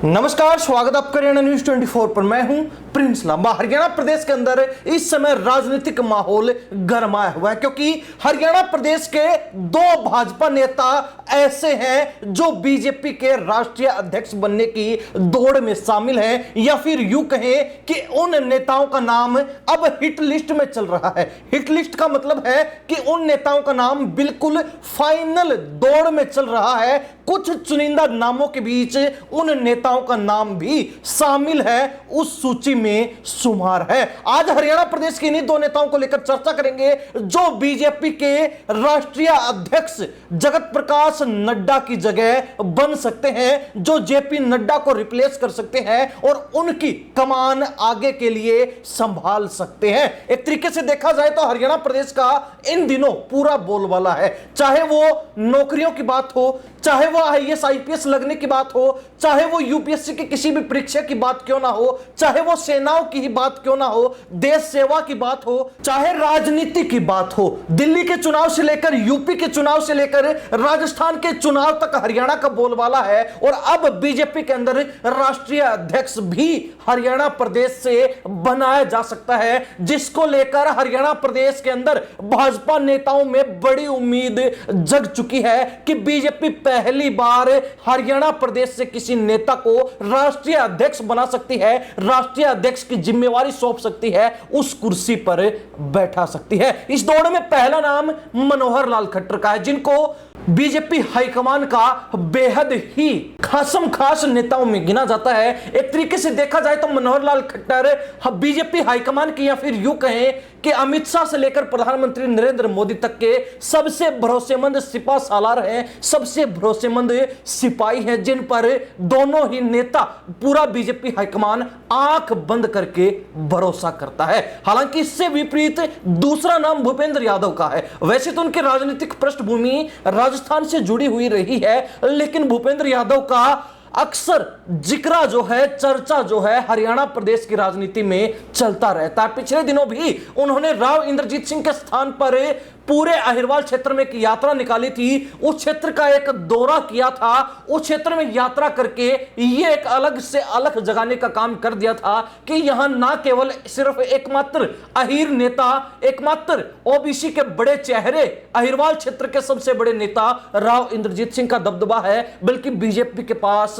नमस्कार, स्वागत आपका हरियाणा न्यूज 24 पर। मैं हूं प्रिंस लांबा। हरियाणा प्रदेश के अंदर इस समय राजनीतिक माहौल गरमाया हुआ है क्योंकि हरियाणा प्रदेश के दो भाजपा नेता ऐसे हैं जो बीजेपी के राष्ट्रीय अध्यक्ष बनने की दौड़ में शामिल हैं, या फिर यूं कहें कि उन नेताओं का नाम अब हिट लिस्ट में चल रहा है। हिट लिस्ट का मतलब है कि उन नेताओं का नाम बिल्कुल फाइनल दौड़ में चल रहा है। कुछ चुनिंदा नामों के बीच उन नेताओं का नाम भी शामिल है, उस सूची में शुमार है। आज हरियाणा प्रदेश के इन्हीं दो नेताओं को लेकर चर्चा करेंगे जो बीजेपी के राष्ट्रीय अध्यक्ष जगत प्रकाश नड्डा की जगह बन सकते हैं, जो जेपी नड्डा को रिप्लेस कर सकते हैं और उनकी कमान आगे के लिए संभाल सकते हैं। एक तरीके से देखा जाए तो हरियाणा प्रदेश का इन दिनों पूरा बोलबाला है, चाहे वो नौकरियों की बात हो, चाहे वो आईएएस आईपीएस लगने की बात हो, चाहे वो यूपीएससी की किसी भी परीक्षा की बात क्यों ना हो, चाहे वो सेनाओं की ही बात क्यों ना हो, देश सेवा की बात हो, चाहे राजनीति की बात हो। दिल्ली के चुनाव से लेकर यूपी के चुनाव से लेकर राजस्थान के चुनाव तक हरियाणा का बोलबाला है। और अब बीजेपी के अंदर राष्ट्रीय अध्यक्ष भी हरियाणा प्रदेश से बनाया जा सकता है, जिसको लेकर हरियाणा प्रदेश के अंदर भाजपा नेताओं में बड़ी उम्मीद जग चुकी है कि बीजेपी पहली बार हरियाणा प्रदेश से किसी नेता को राष्ट्रीय अध्यक्ष बना सकती है, राष्ट्रीय अध्यक्ष की जिम्मेवारी सौंप सकती है, उस कुर्सी पर बैठा सकती है। इस दौड़ में पहला नाम मनोहर लाल खट्टर का है, जिनको बीजेपी हाईकमान का बेहद ही खासम खास नेताओं में गिना जाता है। एक तरीके से देखा जाए तो मनोहर लाल खट्टर बीजेपी हाईकमान की, या फिर यूं कहें कि अमित शाह से लेकर प्रधानमंत्री नरेंद्र मोदी तक के सबसे भरोसेमंद सिपा सालार हैं, सबसे भरोसेमंद सिपाही हैं, जिन पर दोनों ही नेता, पूरा बीजेपी हाईकमान आंख बंद करके भरोसा करता है। हालांकि इससे विपरीत दूसरा नाम भूपेंद्र यादव का है। वैसे तो उनकी राजनीतिक पृष्ठभूमि राजस्थान से जुड़ी हुई रही है, लेकिन भूपेंद्र यादव का अक्सर जिक्रा जो है, चर्चा जो है, हरियाणा प्रदेश की राजनीति में चलता रहता है। पिछले दिनों भी उन्होंने राव इंद्रजीत सिंह के स्थान पर पूरे अहिरवाल क्षेत्र में एक यात्रा निकाली थी, उस क्षेत्र का एक दौरा किया था, उस क्षेत्र में यात्रा करके ये एक अलग से अलग जगाने का काम कर दिया था कि यहां ना केवल सिर्फ एकमात्र अहिर नेता, एकमात्र ओबीसी के बड़े चेहरे, अहिरवाल क्षेत्र के सबसे बड़े नेता राव इंद्रजीत सिंह का दबदबा है, बल्कि बीजेपी के पास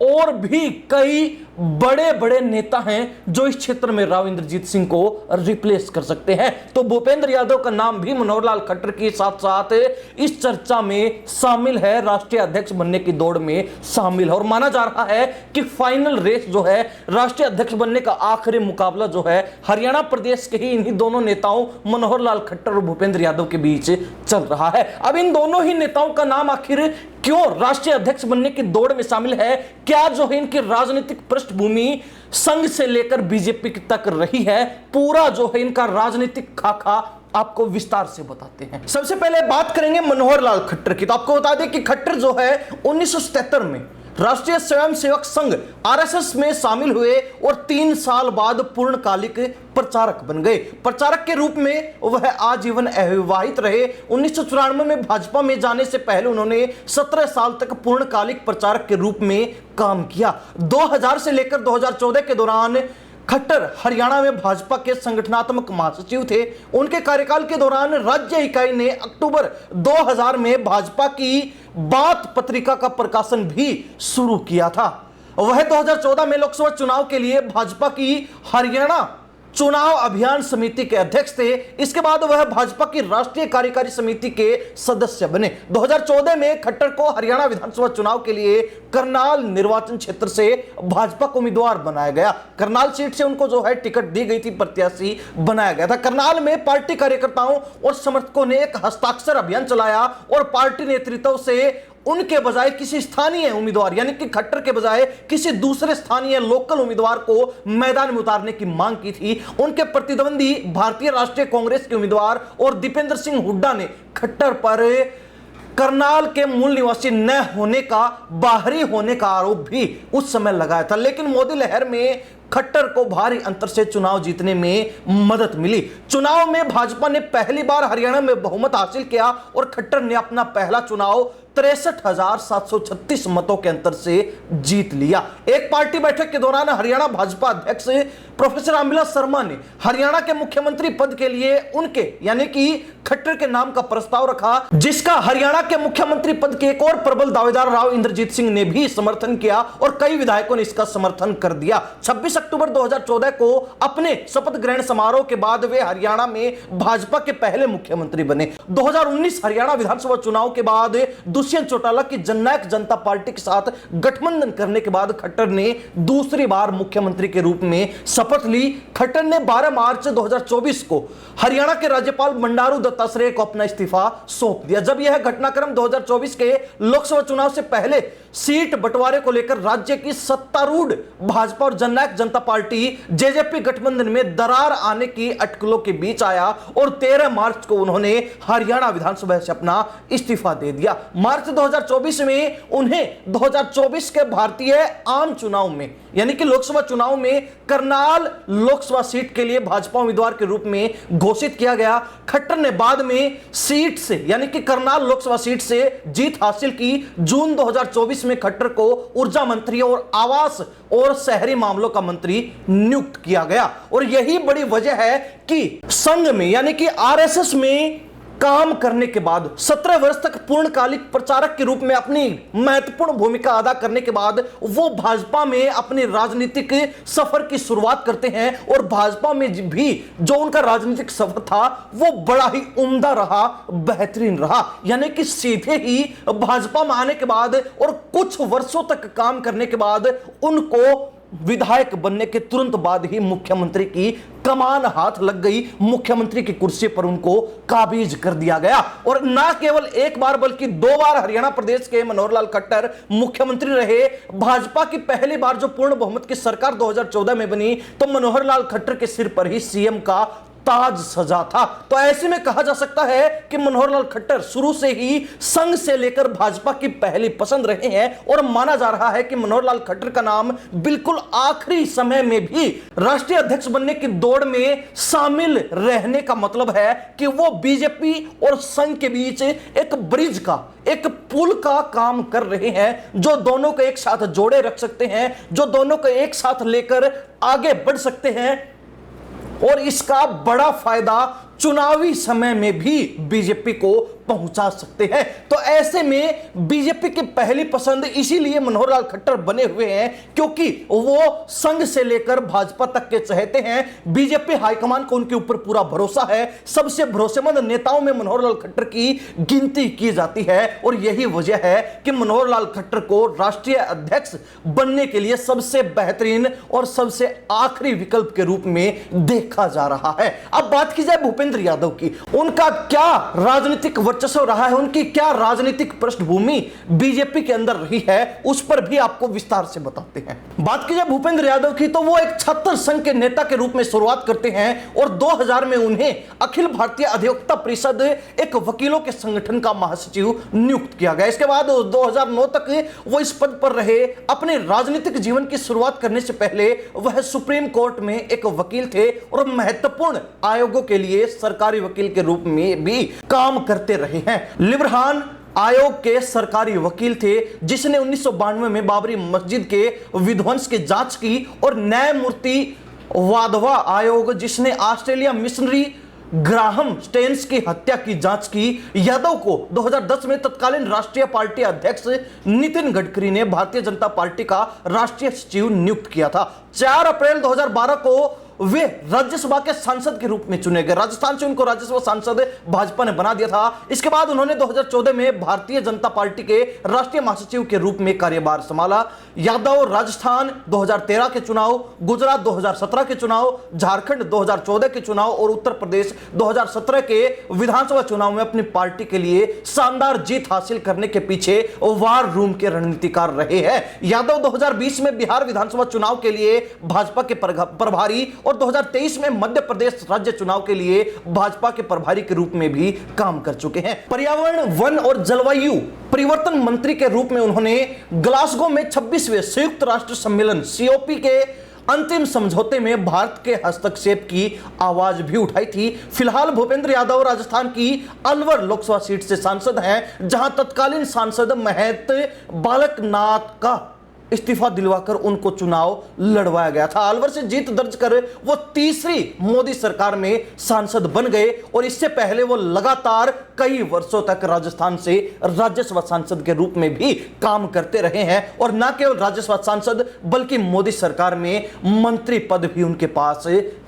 और भी कई बड़े बड़े नेता हैं जो इस क्षेत्र में राव इंद्रजीत सिंह को रिप्लेस कर सकते हैं। तो भूपेंद्र यादव का नाम भी मनोहर लाल खट्टर के साथ साथ इस चर्चा में शामिल है, राष्ट्रीय अध्यक्ष बनने की दौड़ में शामिल है। और माना जा रहा है कि फाइनल रेस जो है, राष्ट्रीय अध्यक्ष बनने का आखिरी मुकाबला जो है, हरियाणा प्रदेश के ही इन्हीं दोनों नेताओं मनोहर लाल खट्टर और भूपेंद्र यादव के बीच चल रहा है। अब इन दोनों ही नेताओं का नाम आखिर क्यों राष्ट्रीय अध्यक्ष बनने की दौड़ में शामिल है, क्या जो है इनकी राजनीतिक पृष्ठभूमि संघ से लेकर बीजेपी तक रही है, पूरा जो है इनका राजनीतिक खाका आपको विस्तार से बताते हैं। सबसे पहले बात करेंगे मनोहर लाल खट्टर की। तो आपको बता दें कि खट्टर जो है 1977 में राष्ट्रीय स्वयंसेवक संघ आरएसएस में शामिल हुए और 3 साल बाद पूर्णकालिक प्रचारक बन गए। प्रचारक के रूप में वह आजीवन अविवाहित रहे। 1994 में भाजपा में जाने से पहले उन्होंने 17 साल तक पूर्णकालिक प्रचारक के रूप में काम किया। 2000 से लेकर 2014 के दौरान खट्टर हरियाणा में भाजपा के संगठनात्मक महासचिव थे। उनके कार्यकाल के दौरान राज्य इकाई ने अक्टूबर 2000 में भाजपा की बात पत्रिका का प्रकाशन भी शुरू किया था। वह 2014 में लोकसभा चुनाव के लिए भाजपा की हरियाणा चुनाव अभियान समिति के अध्यक्ष थे। इसके बाद वह भाजपा की राष्ट्रीय कार्यकारी समिति के सदस्य बने। 2014 में खट्टर को हरियाणा विधानसभा चुनाव के लिए करनाल निर्वाचन क्षेत्र से भाजपा को उम्मीदवार बनाया गया। करनाल सीट से उनको जो है टिकट दी गई थी, प्रत्याशी बनाया गया था। करनाल में पार्टी कार्यकर्ताओं और समर्थकों ने एक हस्ताक्षर अभियान चलाया और पार्टी नेतृत्व से उनके बजाय किसी स्थानीय उम्मीदवार, यानी कि खट्टर के बजाय किसी दूसरे स्थानीय लोकल उम्मीदवार को मैदान में उतारने की मांग की थी। उनके प्रतिद्वंदी भारतीय राष्ट्रीय कांग्रेस के उम्मीदवार और दीपेंद्र सिंह हुड्डा ने खट्टर पर करनाल के मूल निवासी न होने का, बाहरी होने का आरोप भी उस समय लगाया था। लेकिन मोदी लहर में खट्टर को भारी अंतर से चुनाव जीतने में मदद मिली। चुनाव में भाजपा ने पहली बार हरियाणा में बहुमत हासिल किया और खट्टर ने अपना पहला चुनाव 63,736 मतों के अंतर से जीत लिया। एक पार्टी बैठक के दौरान हरियाणा भाजपा अध्यक्ष प्रोफेसर अमिला शर्मा ने हरियाणा के मुख्यमंत्री पद के लिए उनके यानी कि खट्टर के नाम का प्रस्ताव रखा, जिसका हरियाणा के मुख्यमंत्री पद के एक और प्रबल दावेदार राव इंद्रजीत सिंह ने भी समर्थन किया और कई विधायकों ने इसका समर्थन कर दिया। 26 अक्टूबर 2014 को अपने शपथ ग्रहण समारोह के बाद वे हरियाणा में भाजपा के पहले मुख्यमंत्री बने। 2019 हरियाणा विधानसभा चुनाव के बाद दुष्यंत चौटाला की जननायक जनता पार्टी के साथ गठबंधन करने के बाद खट्टर ने दूसरी बार मुख्यमंत्री के रूप में शपथ ली। खट्टर ने 12 मार्च 2024 को हरियाणा के राज्यपाल बंडारू दत्तात्रेय को अपना इस्तीफा सौंप दिया। जब यह घटनाक्रम 2024 के लोकसभा चुनाव से पहले सीट बंटवारे को लेकर राज्य की सत्तारूढ़ भाजपा और जननायक जनता पार्टी जेजेपी गठबंधन में दरार आने की अटकलों के बीच आया और 13 मार्च को उन्होंने हरियाणा विधानसभा से अपना इस्तीफा दे दिया। मार्च 2024 में उन्हें 2024 के भारतीय आम चुनाव में यानी कि लोकसभा चुनाव में करनाल लोकसभा सीट के लिए भाजपा उम्मीदवार के रूप में घोषित किया गया। खट्टर ने बाद में सीट से यानी कि करनाल लोकसभा सीट से जीत हासिल की। जून 2024 में खट्टर को ऊर्जा मंत्री और आवास और शहरी मामलों का मंत्री नियुक्त किया गया और यही बड़ी वजह है कि संघ में यानी कि आरएसएस में काम करने के बाद 17 वर्ष तक पूर्णकालिक प्रचारक के रूप में अपनी महत्वपूर्ण भूमिका अदा करने के बाद वो भाजपा में अपने राजनीतिक सफर की शुरुआत करते हैं और भाजपा में भी जो उनका राजनीतिक सफर था वो बड़ा ही उम्दा रहा, बेहतरीन रहा। यानी कि सीधे ही भाजपा में आने के बाद और कुछ वर्षों तक काम करने के बाद उनको विधायक बनने के तुरंत बाद ही मुख्यमंत्री की कमान हाथ लग गई। मुख्यमंत्री की कुर्सी पर उनको काबिज कर दिया गया और ना केवल एक बार बल्कि 2 बार हरियाणा प्रदेश के मनोहर लाल खट्टर मुख्यमंत्री रहे। भाजपा की पहली बार जो पूर्ण बहुमत की सरकार 2014 में बनी तो मनोहर लाल खट्टर के सिर पर ही सीएम का ताज सजा था। तो ऐसे में कहा जा सकता है कि मनोहर लाल खट्टर शुरू से ही संघ से लेकर भाजपा की पहली पसंद रहे हैं और माना जा रहा है कि मनोहर लाल खट्टर का नाम बिल्कुल आखिरी समय में भी राष्ट्रीय अध्यक्ष बनने की दौड़ में शामिल रहने का मतलब है कि वो बीजेपी और संघ के बीच एक ब्रिज का, एक पुल का काम कर रहे हैं जो दोनों को एक साथ जोड़े रख सकते हैं, जो दोनों को एक साथ लेकर आगे बढ़ सकते हैं और इसका बड़ा फायदा चुनावी समय में भी बीजेपी को पहुंचा सकते हैं। तो ऐसे में बीजेपी की पहली पसंद इसीलिए मनोहर लाल खट्टर बने हुए हैं क्योंकि वो संघ से लेकर भाजपा तक के चहेते हैं। बीजेपी हाईकमान को उनके ऊपर पूरा भरोसा है। सबसे भरोसेमंद नेताओं में मनोहर लाल खट्टर की गिनती की जाती है और यही वजह है कि मनोहर लाल खट्टर को राष्ट्रीय अध्यक्ष बनने के लिए सबसे बेहतरीन और सबसे आखिरी विकल्प के रूप में देखा जा रहा है। अब बात की जाए भूपेंद्र यादव की, उनका क्या राजनीतिक वर्चस्व रहा है, उनकी क्या राजनीतिक पृष्ठभूमि बीजेपी के अंदर रही है, उस पर भी आपको विस्तार से बताते हैं। बात की जाए भूपेंद्र यादव की तो वो एक छात्र संघ के नेता के रूप में शुरुआत करते हैं और 2000 में उन्हें अखिल भारतीय अधिवक्ता परिषद एक वकीलों के संगठन का महासचिव नियुक्त किया गया। इसके बाद 2009 तक वो इस पद पर रहे। अपने राजनीतिक जीवन की शुरुआत करने से पहले वह सुप्रीम कोर्ट में एक वकील थे और महत्वपूर्ण आयोगों के लिए सरकारी वकील के रूप में भी काम करते रहे हैं। लिब्रान आयोग के सरकारी वकील थे जिसने 1992 में बाबरी मस्जिद के विध्वंस की जांच की और न्यायमूर्ति वाधवा आयोग जिसने ऑस्ट्रेलिया मिशनरी ग्राहम स्टेन्स की हत्या की जांच की। यादव को 2010 में तत्कालीन राष्ट्रीय पार्टी अध्यक्ष नितिन गडकरी ने भारतीय जनता पार्टी का राष्ट्रीय सचिव नियुक्त किया था। 4 अप्रैल 2012 को वे राज्यसभा के सांसद के रूप में चुने गए। राजस्थान से उनको राज्यसभा सांसद भाजपा ने बना दिया था। इसके बाद उन्होंने 2014 में भारतीय जनता पार्टी के राष्ट्रीय महासचिव के रूप में कार्यभार संभाला। यादव राजस्थान 2013 के चुनाव, गुजरात 2017 के चुनाव, झारखंड 2014 के चुनाव और उत्तर प्रदेश 2017 के विधानसभा चुनाव में अपनी पार्टी के लिए शानदार जीत हासिल करने के पीछे वार रूम के रणनीतिकार रहे हैं। यादव 2020 में बिहार विधानसभा चुनाव के लिए भाजपा के प्रभारी और 2023 में मध्य प्रदेश राज्य चुनाव के लिए भाजपा के प्रभारी के रूप में भी काम कर चुके हैं। पर्यावरण, वन और जलवायु परिवर्तन मंत्री के रूप में उन्होंने ग्लासगो में 26वें संयुक्त राष्ट्र सम्मेलन COP के अंतिम समझौते में भारत के हस्तक्षेप की आवाज भी उठाई थी। फिलहाल भूपेंद्र यादव राजस्थान की अलवर लोकसभा सीट से सांसद हैं, जहां तत्कालीन सांसद महंत बालकनाथ का इस्तीफा दिलवाकर उनको चुनाव लड़वाया गया था। अलवर से जीत दर्ज कर वो तीसरी मोदी सरकार में सांसद बन गए और इससे पहले वो लगातार कई वर्षों तक राजस्थान से राज्यसभा सांसद के रूप में भी काम करते रहे हैं और न केवल राज्यसभा सांसद बल्कि मोदी सरकार में मंत्री पद भी उनके पास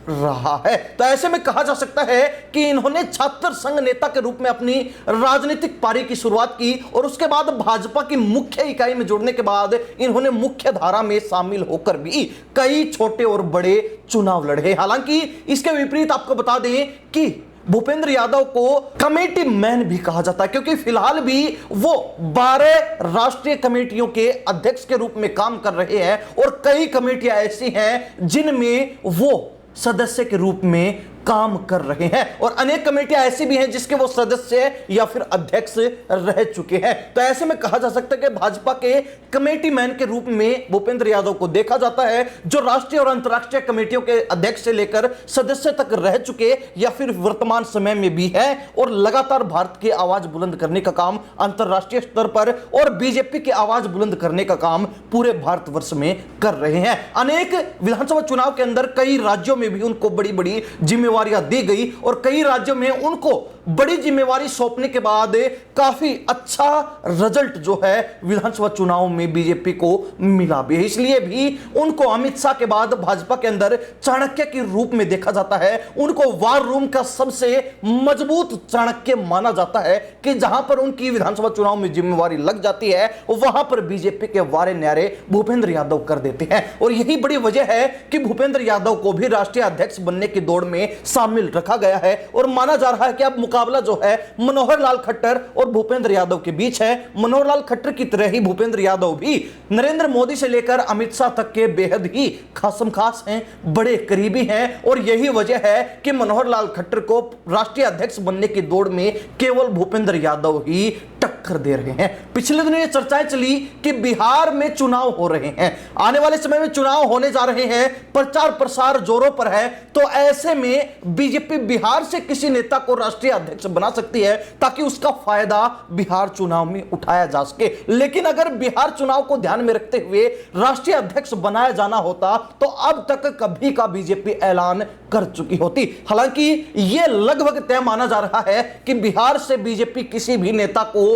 रहा है। तो ऐसे में कहा जा सकता है कि इन्होंने छात्र संघ नेता के रूप में अपनी राजनीतिक पारी की शुरुआत की और उसके बाद भाजपा की मुख्य इकाई में जुड़ने के बाद इन्होंने मुख्य धारा में शामिल होकर भी कई छोटे और बड़े चुनाव लड़े। हालांकि इसके विपरीत आपको बता दें कि भूपेंद्र यादव को कमेटी मैन भी कहा जाता है, क्योंकि फिलहाल भी वो 12 राष्ट्रीय कमेटियों के अध्यक्ष के रूप में काम कर रहे हैं और कई कमेटियां ऐसी हैं जिनमें वो सदस्य के रूप में काम कर रहे हैं और अनेक कमेटियां ऐसी भी हैं जिसके वो सदस्य या फिर अध्यक्ष रह चुके हैं। तो ऐसे में कहा जा सकता है कि भाजपा के कमेटी मैन के रूप में भूपेंद्र यादव को देखा जाता है, जो राष्ट्रीय और अंतर्राष्ट्रीय कमेटियों के अध्यक्ष से लेकर सदस्य तक रह चुके या फिर वर्तमान समय में भी है और लगातार भारत की आवाज बुलंद करने का काम अंतर्राष्ट्रीय स्तर पर और बीजेपी की आवाज बुलंद करने का काम पूरे भारतवर्ष में कर रहे हैं। अनेक विधानसभा चुनाव के अंदर कई राज्यों में भी उनको बड़ी बड़ी जिम्मेवारियां दी गई और कई राज्यों में उनको बड़ी जिम्मेवारी सौंपने के बाद काफी अच्छा रिजल्ट जो है विधानसभा चुनाव में बीजेपी को मिला भी है। इसलिए भी उनको अमित शाह के बाद भाजपा के अंदर चाणक्य के रूप में देखा जाता है। उनको वार रूम का सबसे मजबूत चाणक्य माना जाता है कि जहां पर उनकी विधानसभा चुनाव में जिम्मेवारी लग जाती है वहां पर बीजेपी के वारे न्यारे भूपेंद्र यादव कर देते हैं और यही बड़ी वजह है कि भूपेंद्र यादव को भी राष्ट्रीय अध्यक्ष बनने की दौड़ में शामिल रखा गया है और माना जा रहा है कि अब मुकाबला जो है मनोहर लाल खट्टर और भूपेंद्र यादव के बीच है। मनोहर लाल खट्टर की तरह ही भूपेंद्र यादव भी नरेंद्र मोदी से लेकर अमित शाह तक के बेहद ही खासम खास हैं, बड़े करीबी हैं और यही वजह है कि मनोहर लाल खट्टर को राष्ट्रीय अध्यक्ष बनने की दौड़ में केवल भूपेंद्र यादव ही टक्कर दे रहे हैं। पिछले दिनों ये चर्चाएं चली कि बिहार में चुनाव हो रहे हैं, आने वाले समय में चुनाव होने जा रहे हैं, प्रचार प्रसार जोरों पर है, तो ऐसे में बीजेपी बिहार से किसी नेता को राष्ट्रीय अध्यक्ष बना सकती है ताकि उसका फायदा बिहार चुनाव में उठाया जा सके। लेकिन अगर बिहार चुनाव को ध्यान में रखते हुए राष्ट्रीय अध्यक्ष बनाया जाना होता तो अब तक कभी का बीजेपी ऐलान कर चुकी होती। हालांकि यह लगभग तय माना जा रहा है कि बिहार से बीजेपी किसी भी नेता को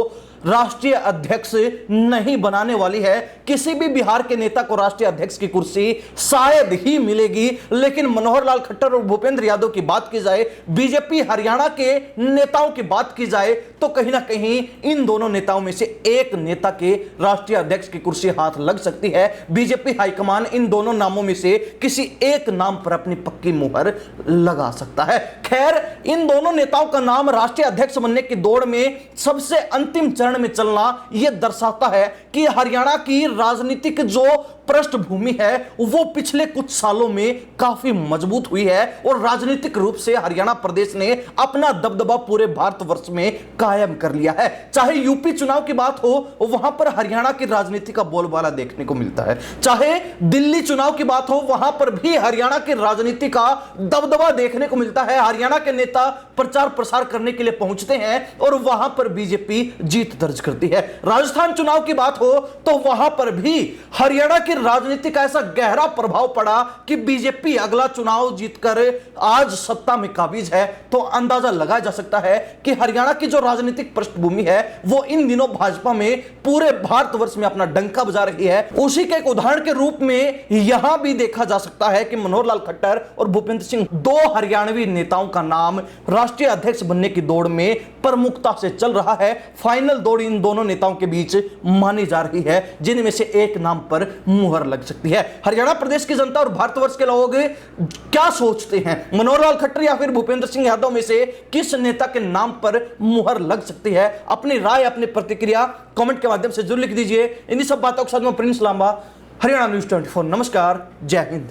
राष्ट्रीय अध्यक्ष नहीं बनाने वाली है। किसी भी बिहार के नेता को राष्ट्रीय अध्यक्ष की कुर्सी शायद ही मिलेगी, लेकिन मनोहर लाल खट्टर और भूपेंद्र यादव की बात की जाए, बीजेपी हरियाणा के नेताओं की बात की जाए तो कहीं ना कहीं इन दोनों नेताओं में से एक नेता के राष्ट्रीय अध्यक्ष की कुर्सी हाथ लग सकती है। बीजेपी हाईकमान इन दोनों नामों में से किसी एक नाम पर अपनी पक्की मुहर लगा सकता है। खैर, इन दोनों नेताओं का नाम राष्ट्रीय अध्यक्ष बनने की दौड़ में सबसे अंतिम चरण में चलना यह दर्शाता है कि हरियाणा की राजनीतिक जो पृष्ठभूमि है वो पिछले कुछ सालों में काफी मजबूत हुई है और राजनीतिक रूप से हरियाणा प्रदेश ने अपना दबदबा पूरे भारतवर्ष में कायम कर लिया है। चाहे यूपी चुनाव की बात हो, वहां पर हरियाणा की राजनीति का बोलबाला देखने को मिलता है, चाहे दिल्ली चुनाव की बात हो, वहां पर भी हरियाणा की राजनीति का दबदबा देखने को मिलता है। हरियाणा के नेता प्रचार प्रसार करने के लिए पहुंचते हैं और वहां पर बीजेपी जीत दर्ज करती है। राजस्थान चुनाव की बात हो तो वहां पर भी हरियाणा की राजनीति का ऐसा गहरा प्रभाव पड़ा कि बीजेपी अगला चुनाव जीतकर आज सत्ता में काबिज है। तो अंदाजा लगाया जा सकता है कि हरियाणा की जो राजनीतिक पृष्ठभूमि है वो इन दिनों भाजपा में पूरे भारतवर्ष में अपना डंका बजा रही है। उसी के एक उदाहरण के रूप में यहां भी देखा जा सकता है कि मनोहर लाल खट्टर और भूपेंद्र सिंह, दो हरियाणवी नेताओं का नाम राष्ट्रीय अध्यक्ष बनने की दौड़ में प्रमुखता से चल रहा है। फाइनल दौड़ इन दोनों नेताओं के बीच मानी जा रही है, जिनमें से एक नाम पर मुहर लग सकती है। हरियाणा प्रदेश की जनता और भारतवर्ष के लोग क्या सोचते हैं, मनोहर लाल खट्टर या फिर भूपेंद्र सिंह यादव में से किस नेता के नाम पर मुहर लग सकती है? अपनी राय, अपनी प्रतिक्रिया कमेंट के माध्यम से जरूर लिख दीजिए। इन्हीं सब बातों के साथ मैं प्रिंस लांबा, हरियाणा न्यूज़ 24। नमस्कार, जय हिंद।